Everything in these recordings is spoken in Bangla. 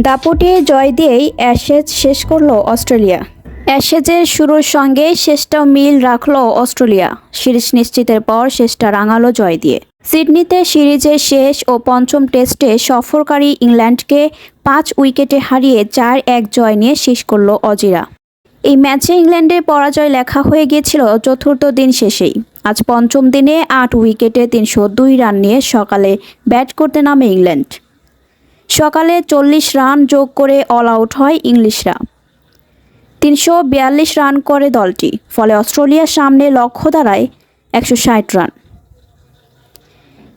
দাপটে জয় দিয়েই অ্যাশেজ শেষ করল অস্ট্রেলিয়া। অ্যাশেজের শুরুর সঙ্গে শেষটাও মিল রাখল অস্ট্রেলিয়া। সিরিজ নিশ্চিতের পর শেষটা রাঙালো জয় দিয়ে। সিডনিতে সিরিজের শেষ ও পঞ্চম টেস্টে সফরকারী ইংল্যান্ডকে 5 উইকেটে হারিয়ে 4-1 জয় নিয়ে শেষ করল অজিরা। এই ম্যাচে ইংল্যান্ডের পরাজয় লেখা হয়ে গিয়েছিল চতুর্থ দিন শেষেই। আজ পঞ্চম দিনে 8 উইকেটে 302 রান নিয়ে সকালে ব্যাট করতে নামে ইংল্যান্ড। সকালে 40 রান যোগ করে অল আউট হয় ইংলিশরা। 342 রান করে দলটি, ফলে অস্ট্রেলিয়ার সামনে লক্ষ্য দাঁড়ায় 160 রান।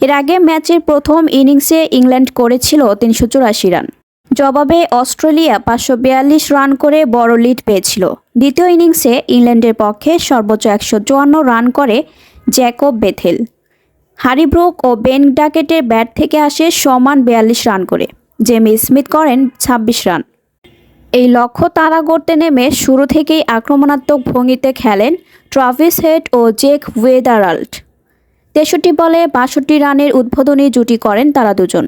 এর আগে ম্যাচের প্রথম ইনিংসে ইংল্যান্ড করেছিল 384 রান। জবাবে অস্ট্রেলিয়া 542 রান করে বড় লিড পেয়েছিল। দ্বিতীয় ইনিংসে ইংল্যান্ডের পক্ষে সর্বোচ্চ 154 রান করে জ্যাকব বেথেল। হ্যারি ব্রুক ও বেন ডাকেটের ব্যাট থেকে আসে সমান 42 রান করে। জেমি স্মিথ করেন 26 রান। এই লক্ষ্য তাড়া করতে নেমে শুরু থেকেই আক্রমণাত্মক ভঙ্গিতে খেলেন ট্রাভিস হেড ও জেক ওয়েদারাল্ড। 63 বলে 62 রানের উদ্বোধনী জুটি করেন তারা দুজন।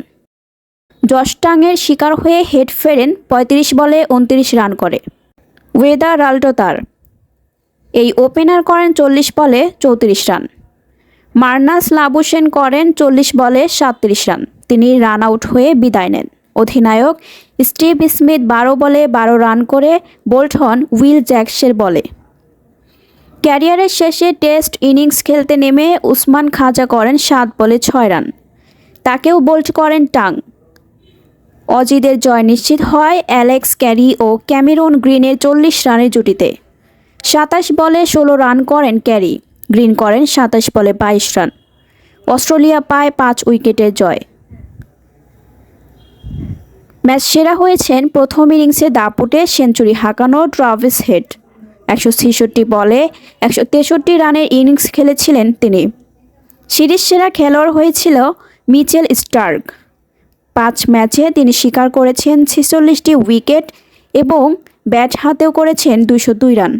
জশ টাংয়ের শিকার হয়ে হেড ফেরেন 35 বলে 29 রান করে। ওয়েদারাল্ডও তার এই ওপেনার করেন 40 বলে 34 রান। মার্নাস লাবুশেন করেন 40 বলে 37 রান। তিনি রান আউট হয়ে বিদায় নেন। অধিনায়ক স্টিভ স্মিথ 12 বলে 12 রান করে বোল্ড হন উইল জ্যাকসের বলে। ক্যারিয়ারের শেষে টেস্ট ইনিংস খেলতে নেমে উসমান খাজা করেন 7 বলে 6 রান। তাকেও বোল্ড করেন টাং। অজিদের জয় নিশ্চিত হয় অ্যালেক্স ক্যারি ও ক্যামেরন গ্রিনের 40 রানের জুটিতে। 27 বলে 16 রান করেন ক্যারি, গ্রিন করেন 27 বলে 22 রান। অস্ট্রেলিয়া পায় 5 উইকেটের জয়। ম্যাচ সেরা হয়েছেন প্রথম ইনিংসে দাপুটে সেঞ্চুরি হাঁকানো ট্রাভিস হেড। 166 বলে 163 রানের ইনিংস খেলেছিলেন তিনি। সিরিজ সেরা খেলোয়াড় হয়েছিল মিচেল স্টার্ক। 5 ম্যাচে তিনি শিকার করেছেন 46টি উইকেট এবং ব্যাট হাতেও করেছেন 202 রান।